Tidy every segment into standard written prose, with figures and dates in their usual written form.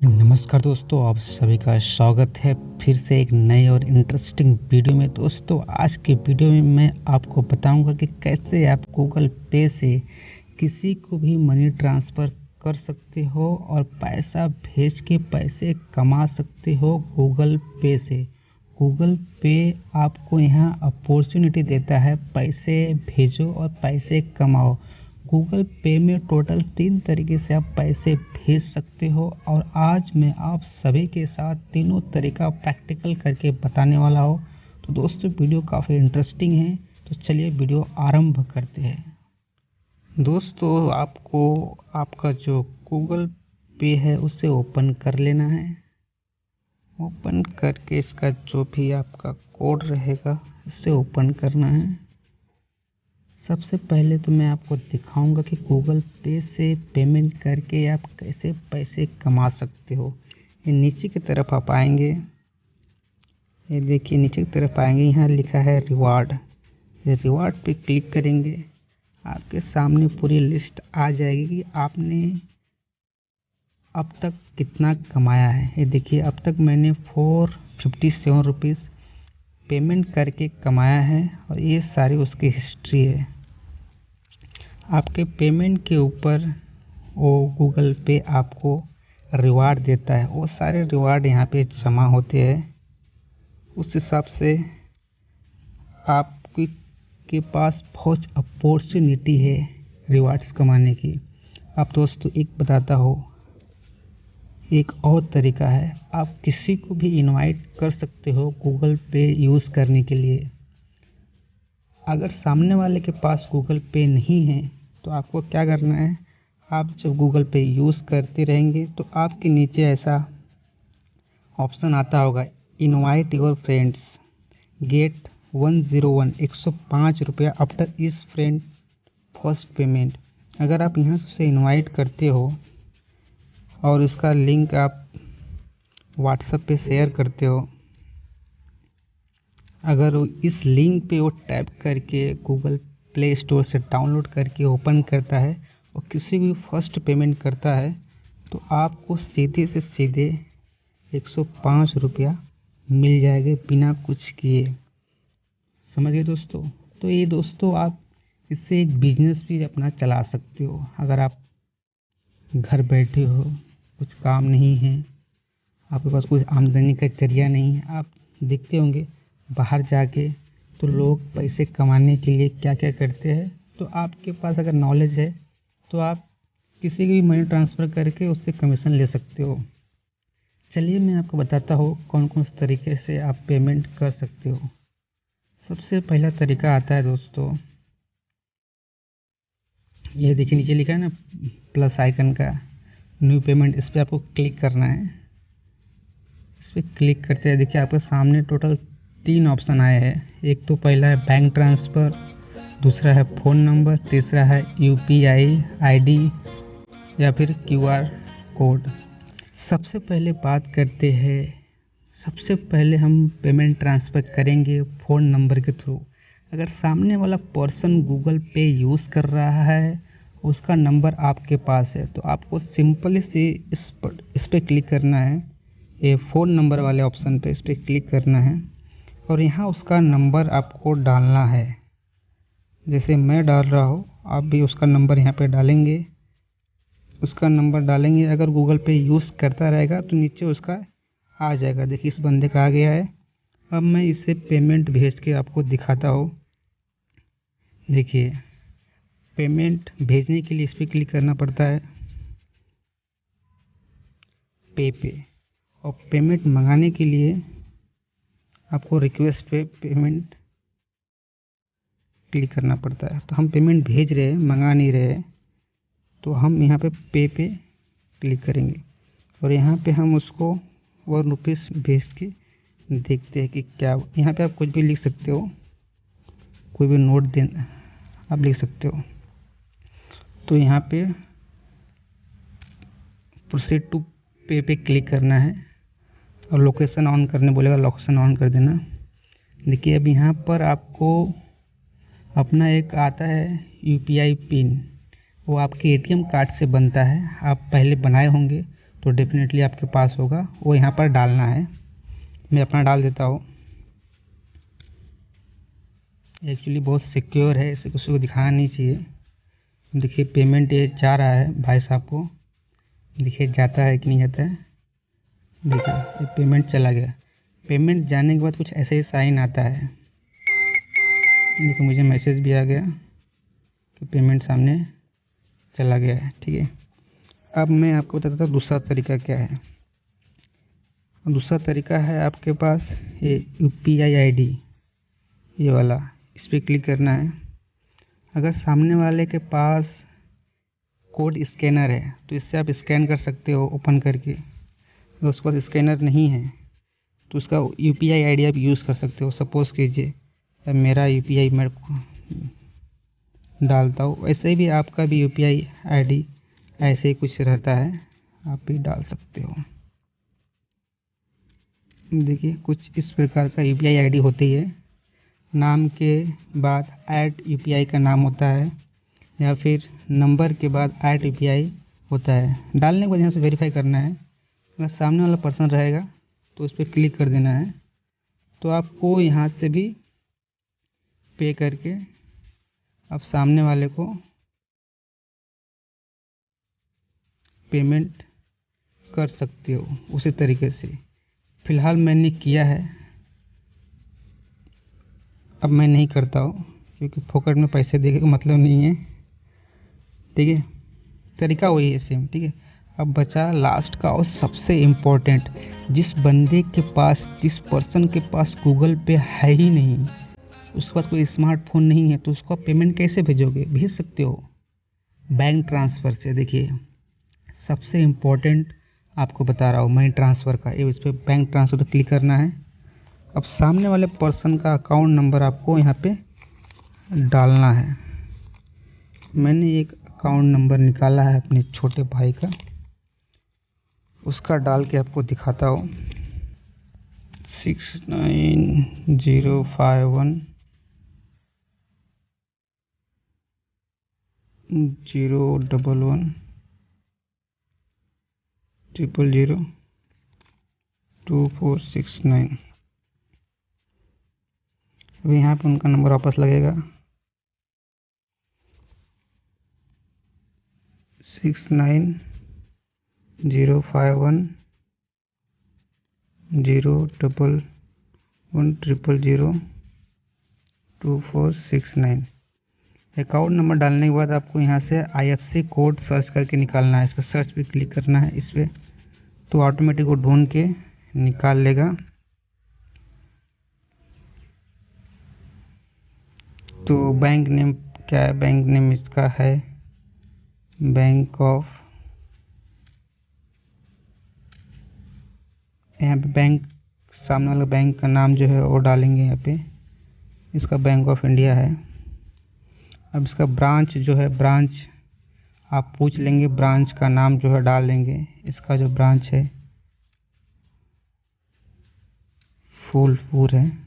नमस्कार दोस्तों, आप सभी का स्वागत है फिर से एक नए और इंटरेस्टिंग वीडियो में। दोस्तों, आज के वीडियो में मैं आपको बताऊंगा कि कैसे आप गूगल पे से किसी को भी मनी ट्रांसफ़र कर सकते हो और पैसा भेज के पैसे कमा सकते हो गूगल पे से। गूगल पे आपको यहाँ अपॉर्चुनिटी देता है पैसे भेजो और पैसे कमाओ। गूगल पे में टोटल 3 तरीके से आप पैसे भेज सकते हो और आज मैं आप सभी के साथ तीनों तरीका प्रैक्टिकल करके बताने वाला हूँ। तो दोस्तों, वीडियो काफ़ी इंटरेस्टिंग है, तो चलिए वीडियो आरंभ करते हैं। दोस्तों, आपको आपका जो गूगल पे है उसे ओपन कर लेना है। ओपन करके इसका जो भी आपका कोड रहेगा उसे ओपन करना है। सबसे पहले तो मैं आपको दिखाऊंगा कि गूगल पे से पेमेंट करके आप कैसे पैसे कमा सकते हो। ये नीचे की तरफ आप आएंगे, ये देखिए नीचे की तरफ आएंगे, यहाँ लिखा है रिवार्ड। ये रिवार्ड पे क्लिक करेंगे, आपके सामने पूरी लिस्ट आ जाएगी कि आपने अब तक कितना कमाया है। ये देखिए अब तक मैंने 457 रुपीज़ पेमेंट करके कमाया है और ये सारी उसकी हिस्ट्री है। आपके पेमेंट के ऊपर वो गूगल पे आपको रिवार्ड देता है, वो सारे रिवार्ड यहाँ पे जमा होते हैं। उस हिसाब से आपके के पास बहुत अपॉर्चुनिटी है रिवार्ड्स कमाने की। अब दोस्तों एक बताता हो, एक और तरीका है, आप किसी को भी इनवाइट कर सकते हो गूगल पे यूज़ करने के लिए। अगर सामने वाले के पास गूगल पे नहीं है तो आपको क्या करना है, आप जब गूगल पे यूज़ करते रहेंगे तो आपके नीचे ऐसा ऑप्शन आता होगा, इनवाइट योर फ्रेंड्स, गेट 105 रुपया आफ्टर इस फ्रेंड फर्स्ट पेमेंट। अगर आप यहाँ से उसे इनवाइट करते हो और इसका लिंक आप व्हाट्सएप पे शेयर करते हो, अगर वो इस लिंक पे वो टैप करके गूगल प्ले स्टोर से डाउनलोड करके ओपन करता है और किसी भी फर्स्ट पेमेंट करता है तो आपको सीधे से सीधे 105 रुपया मिल जाएगा बिना कुछ किए। समझ गए दोस्तों? तो ये दोस्तों, आप इससे एक बिजनेस भी अपना चला सकते हो। अगर आप घर बैठे हो, कुछ काम नहीं है, आपके पास कुछ आमदनी का जरिया नहीं है, आप देखते होंगे बाहर जाके तो लोग पैसे कमाने के लिए क्या क्या करते हैं। तो आपके पास अगर नॉलेज है तो आप किसी की भी मनी ट्रांसफ़र करके उससे कमीशन ले सकते हो। चलिए मैं आपको बताता हूँ कौन कौन से तरीके से आप पेमेंट कर सकते हो। सबसे पहला तरीका आता है दोस्तों, ये देखिए नीचे लिखा है ना प्लस आइकन का, न्यू पेमेंट, इस पर आपको क्लिक करना है। इस पर क्लिक करते हैं, देखिए आपके सामने टोटल 3 ऑप्शन आए हैं। एक तो पहला है बैंक ट्रांसफ़र, दूसरा है फ़ोन नंबर, तीसरा है यूपीआई आईडी या फिर क्यूआर कोड। सबसे पहले बात करते हैं, सबसे पहले हम पेमेंट ट्रांसफ़र करेंगे फ़ोन नंबर के थ्रू। अगर सामने वाला पर्सन गूगल पे यूज़ कर रहा है, उसका नंबर आपके पास है, तो आपको सिंपली से इस पर क्लिक करना है, ये फ़ोन नंबर वाले ऑप्शन पे इस पर क्लिक करना है और यहाँ उसका नंबर आपको डालना है। जैसे मैं डाल रहा हूँ, आप भी उसका नंबर यहाँ पे डालेंगे। उसका नंबर डालेंगे, अगर गूगल पे यूज़ करता रहेगा तो नीचे उसका आ जाएगा। देखिए इस बंदे का आ गया है। अब मैं इसे पेमेंट भेज के आपको दिखाता हूँ। देखिए पेमेंट भेजने के लिए इस पर क्लिक करना पड़ता है पे और पेमेंट मंगाने के लिए आपको रिक्वेस्ट पे पेमेंट क्लिक करना पड़ता है। तो हम पेमेंट भेज रहे हैं, मंगा नहीं रहे हैं, तो हम यहाँ पे क्लिक करेंगे और यहाँ पे हम उसको 1 रुपीज़ भेज के देखते हैं कि क्या। यहाँ पे आप कुछ भी लिख सकते हो, कोई भी नोट देना आप लिख सकते हो। तो यहाँ पे प्रोसीड टू पे क्लिक करना है और लोकेशन ऑन करने बोलेगा, लोकेशन ऑन कर देना। देखिए अब यहाँ पर आपको अपना एक आता है यूपीआई पिन, वो आपके एटीएम कार्ड से बनता है, आप पहले बनाए होंगे तो डेफिनेटली आपके पास होगा, वो यहाँ पर डालना है। मैं अपना डाल देता हूँ। एक्चुअली बहुत सिक्योर है, इसे किसी को दिखाना नहीं चाहिए। देखिए पेमेंट ये जा रहा है भाई साहब को, देखिए जाता है कि नहीं जाता है। देखिए ये पेमेंट चला गया। पेमेंट जाने के बाद कुछ ऐसे ही साइन आता है। देखो मुझे मैसेज भी आ गया कि पेमेंट सामने चला गया है। ठीक है, अब मैं आपको बताता हूँ दूसरा तरीका क्या है। दूसरा तरीका है आपके पास ये UPI ID, ये वाला, इस पर क्लिक करना है। अगर सामने वाले के पास कोड स्कैनर है तो इससे आप स्कैन कर सकते हो ओपन करके। अगर उसके पास स्कैनर नहीं है तो उसका UPI ID आप यूज़ कर सकते हो। सपोज़ कीजिए मेरा UPI मैं डालता हूँ, ऐसे ही भी आपका भी UPI ID ऐसे ही कुछ रहता है, आप भी डाल सकते हो। देखिए कुछ इस प्रकार का UPI ID होती है। नाम के बाद @UPI का नाम होता है, या फिर नंबर के बाद @UPI होता है। डालने के बाद यहाँ से वेरीफाई करना है। अगर सामने वाला पर्सन रहेगा तो उस पर क्लिक कर देना है, तो आपको यहाँ से भी पे करके आप सामने वाले को पेमेंट कर सकते हो उसी तरीके से। फ़िलहाल मैंने किया है, अब मैं नहीं करता हूँ क्योंकि फोकट में पैसे देने का मतलब नहीं है। ठीक है, तरीका वही है सेम। ठीक है, अब बचा लास्ट का और सबसे इम्पोर्टेंट, जिस बंदे के पास, जिस पर्सन के पास गूगल पे है ही नहीं, उसके पास कोई स्मार्टफोन नहीं है, तो उसको आप पेमेंट कैसे भेजोगे? भेज सकते हो बैंक ट्रांसफ़र से। देखिए सबसे इम्पोर्टेंट आपको बता रहा हूँ मनी ट्रांसफ़र का, ये इस पर बैंक ट्रांसफ़र पर क्लिक करना है। अब सामने वाले पर्सन का अकाउंट नंबर आपको यहाँ पे डालना है। मैंने एक अकाउंट नंबर निकाला है अपने छोटे भाई का, उसका डाल के आपको दिखाता हूँ। 69051 011 000 2469। अभी यहाँ पे उनका नंबर वापस लगेगा 69051 011 2469। अकाउंट नंबर डालने के बाद आपको यहाँ से IFSC कोड सर्च करके निकालना है। इस पर सर्च पे क्लिक करना है, इस पर तो ऑटोमेटिक वो ढूंढ के निकाल लेगा। तो बैंक नेम क्या है? बैंक नेम इसका है बैंक ऑफ, यहाँ पे बैंक, सामने वाला बैंक का नाम जो है वो डालेंगे यहाँ पे। इसका बैंक ऑफ इंडिया है। अब इसका ब्रांच जो है, ब्रांच आप पूछ लेंगे, ब्रांच का नाम जो है डाल देंगे। इसका जो ब्रांच है फूलपुर है।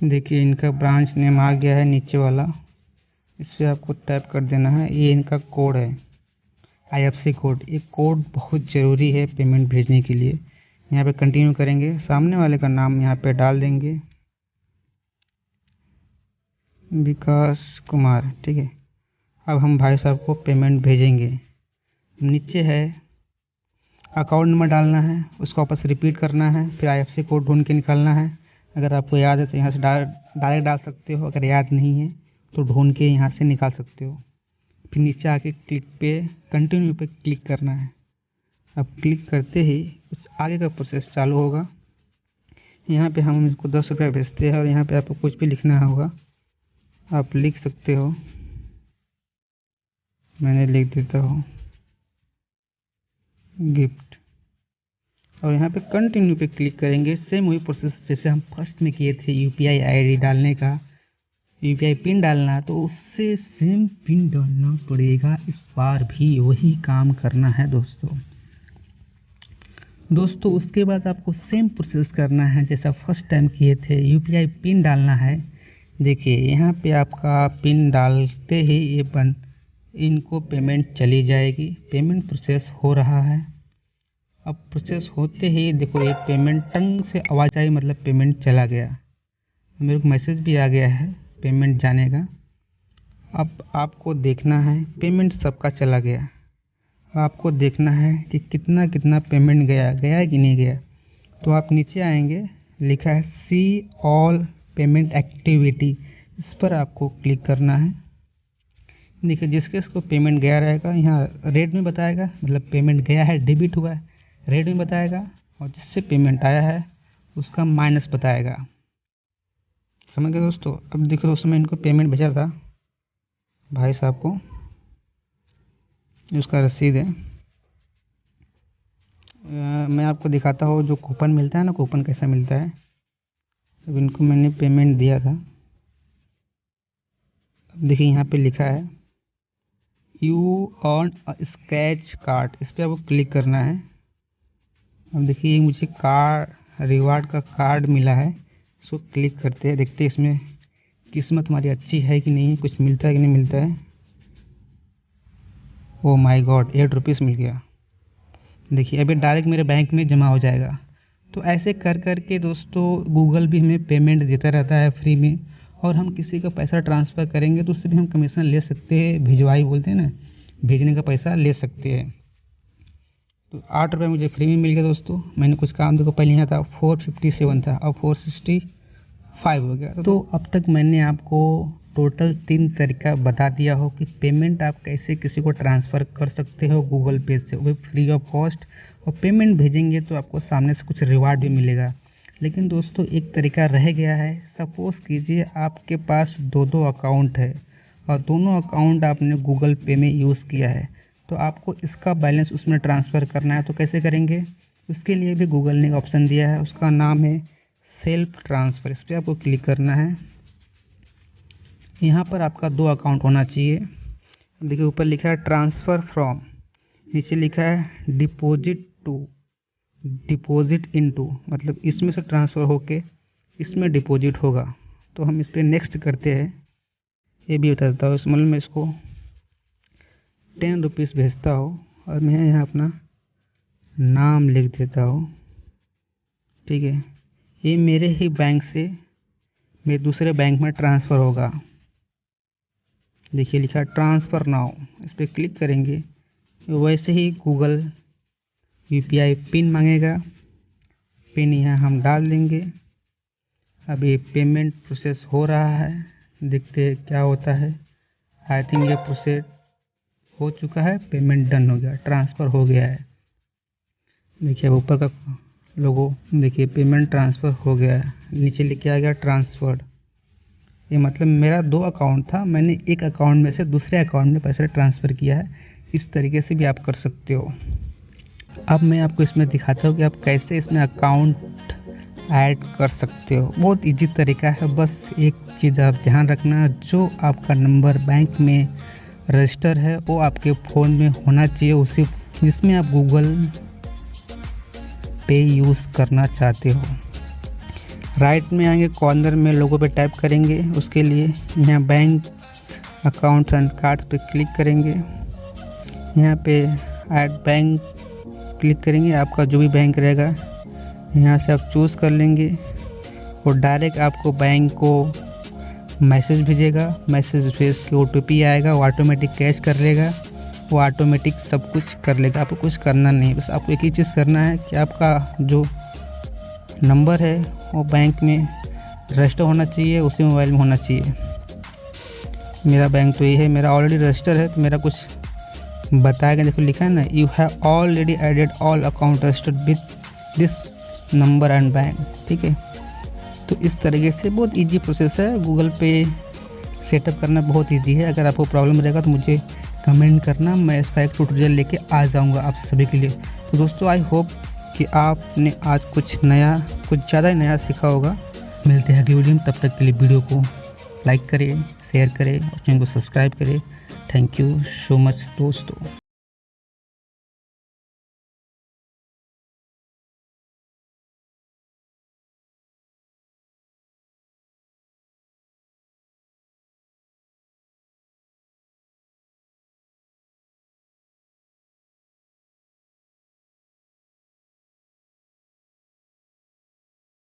देखिए इनका ब्रांच नेम आ गया है नीचे वाला, इस पर आपको टैप कर देना है। ये इनका कोड है IFSC कोड। ये कोड बहुत ज़रूरी है पेमेंट भेजने के लिए। यहाँ पे कंटिन्यू करेंगे, सामने वाले का नाम यहाँ पे डाल देंगे, विकास कुमार। ठीक है, अब हम भाई साहब को पेमेंट भेजेंगे। नीचे है अकाउंट नंबर डालना है, उसको वापस रिपीट करना है, फिर IFSC कोड ढूंढ के निकालना है। अगर आपको याद है तो यहाँ से डायरेक्ट डाल सकते हो, अगर याद नहीं है तो ढूंढ के यहाँ से निकाल सकते हो। फिर नीचे आके क्लिक पे, कंटिन्यू पे क्लिक करना है। अब क्लिक करते ही कुछ आगे का प्रोसेस चालू होगा। यहाँ पे हम इसको 10 रुपये भेजते हैं और यहाँ पे आपको कुछ भी लिखना होगा, आप लिख सकते हो। मैंने लिख देता हूँ गिफ्ट, और यहाँ पे कंटिन्यू पे क्लिक करेंगे। सेम वही प्रोसेस जैसे हम फर्स्ट में किए थे UPI ID डालने का, UPI पिन डालना, तो उससे सेम पिन डालना पड़ेगा। इस बार भी वही काम करना है दोस्तों। दोस्तों उसके बाद आपको सेम प्रोसेस करना है जैसा फर्स्ट टाइम किए थे। यूपीआई पिन डालना है। देखिए यहाँ पे आपका पिन डालते ही ये बंद इनको पेमेंट चली जाएगी। पेमेंट प्रोसेस हो रहा है। अब प्रोसेस होते ही देखो ये पेमेंट टंग से आवाज़ आई, मतलब पेमेंट चला गया। मेरे को मैसेज भी आ गया है पेमेंट जाने का। अब आपको देखना है पेमेंट सबका चला गया। आपको देखना है कि कितना कितना पेमेंट गया कि नहीं गया। तो आप नीचे आएंगे, लिखा है सी ऑल पेमेंट एक्टिविटी, इस पर आपको क्लिक करना है। देखिए जिसके इसको पेमेंट गया रहेगा यहाँ रेड में बताएगा, मतलब पेमेंट गया है, डेबिट हुआ है, रेड में बताएगा। और जिससे पेमेंट आया है उसका माइनस बताएगा। समझ गए दोस्तों। अब देखो उस समय इनको पेमेंट भेजा था भाई साहब को, उसका रसीद है। मैं आपको दिखाता हूँ जो कूपन मिलता है ना, कूपन कैसा मिलता है। अब इनको मैंने पेमेंट दिया था। अब देखिए यहाँ पे लिखा है you earn a scratch card, इस पर आपको क्लिक करना है। अब देखिए मुझे रिवार्ड का कार्ड मिला है, इसको क्लिक करते हैं, देखते हैं इसमें किस्मत हमारी अच्छी है कि नहीं, कुछ मिलता है कि नहीं मिलता है। ओ माय गॉड, 8 रुपीज़ मिल गया। देखिए अभी डायरेक्ट मेरे बैंक में जमा हो जाएगा। तो ऐसे कर कर के दोस्तों गूगल भी हमें पेमेंट देता रहता है फ्री में। और हम किसी का पैसा ट्रांसफ़र करेंगे तो उससे भी हम कमीशन ले सकते हैं, भिजवाई बोलते हैं ना, भेजने का पैसा ले सकते हैं। तो 8 रुपये मुझे फ्री में मिल गया दोस्तों। मैंने कुछ काम देखो पहले यहाँ था 457 था, अब 465 हो गया। तो अब तक मैंने आपको टोटल 3 तरीका बता दिया हो कि पेमेंट आप कैसे किसी को ट्रांसफ़र कर सकते हो गूगल पे से, वो भी फ्री ऑफ कॉस्ट। और पेमेंट भेजेंगे तो आपको सामने से कुछ रिवार्ड भी मिलेगा। लेकिन दोस्तों एक तरीका रह गया है। सपोज़ कीजिए आपके पास 2 अकाउंट है और दोनों अकाउंट आपने गूगल पे में यूज़ किया है, तो आपको इसका बैलेंस उसमें ट्रांसफ़र करना है। तो कैसे करेंगे, उसके लिए भी गूगल ने ऑप्शन दिया है, उसका नाम है सेल्फ ट्रांसफ़र। इस पर आपको क्लिक करना है। यहाँ पर आपका 2 अकाउंट होना चाहिए। देखिए ऊपर लिखा है ट्रांसफ़र फ्रॉम, नीचे लिखा है डिपॉजिट इनटू, मतलब इसमें से ट्रांसफ़र होके इसमें डिपॉजिट होगा। तो हम इस पर नेक्स्ट करते हैं। ये भी बता देता हूँ, इस मतलब मैं इसको 10 रुपीज़ भेजता हूँ और मैं यहाँ अपना नाम लिख देता हूँ। ठीक है, ये मेरे ही बैंक से मेरे दूसरे बैंक में ट्रांसफ़र होगा। देखिए लिखा ट्रांसफ़र नाउ, इस पर क्लिक करेंगे। वैसे ही गूगल यूपीआई पिन मांगेगा, पिन यहाँ हम डाल देंगे। अब ये पेमेंट प्रोसेस हो रहा है, देखते हैं क्या होता है। आई थिंक ये प्रोसेस हो चुका है, पेमेंट डन हो गया, ट्रांसफ़र हो गया है। देखिए अब ऊपर का लोगो, देखिए पेमेंट ट्रांसफ़र हो गया है, नीचे लिखे आ गया ट्रांसफ़र्ड। ये मतलब मेरा 2 अकाउंट था, मैंने एक अकाउंट में से दूसरे अकाउंट में पैसा ट्रांसफ़र किया है। इस तरीके से भी आप कर सकते हो। अब मैं आपको इसमें दिखाता हूँ कि आप कैसे इसमें अकाउंट ऐड कर सकते हो। बहुत इजी तरीका है, बस एक चीज़ आप ध्यान रखना, जो आपका नंबर बैंक में रजिस्टर है वो आपके फ़ोन में होना चाहिए, उसी जिसमें आप गूगल पे यूज़ करना चाहते हो। राइट में आएंगे, कॉर्नर में लोगो पे टैप करेंगे। उसके लिए यहाँ बैंक अकाउंट्स एंड कार्ड्स पे क्लिक करेंगे। यहाँ पे ऐड बैंक क्लिक करेंगे, आपका जो भी बैंक रहेगा यहाँ से आप चूज़ कर लेंगे और डायरेक्ट आपको बैंक को मैसेज भेजेगा। मैसेज भेज के OTP आएगा, वो ऑटोमेटिक कैश कर लेगा, वो ऑटोमेटिक सब कुछ कर लेगा। आपको कुछ करना नहीं, बस आपको एक ही चीज़ करना है कि आपका जो नंबर है वो बैंक में रजिस्टर होना चाहिए, उसी मोबाइल में होना चाहिए। मेरा बैंक तो ये है, मेरा ऑलरेडी रजिस्टर है, तो मेरा कुछ बताएगा। देखो लिखा है ना, you have already added all account registered with this number and bank. ठीक है, तो इस तरीके से बहुत इजी प्रोसेस है। गूगल पे सेटअप करना बहुत इजी है। अगर आपको प्रॉब्लम रहेगा तो मुझे कमेंट करना, मैं इसका एक ट्यूटोरियल लेके आ जाऊंगा आप सभी के लिए। तो दोस्तों आई होप कि आपने आज कुछ ज़्यादा ही नया सीखा होगा। मिलते हैं अगली वीडियो में, तब तक के लिए वीडियो को लाइक करें, शेयर करें और चैनल को सब्सक्राइब करें। थैंक यू सो मच दोस्तों।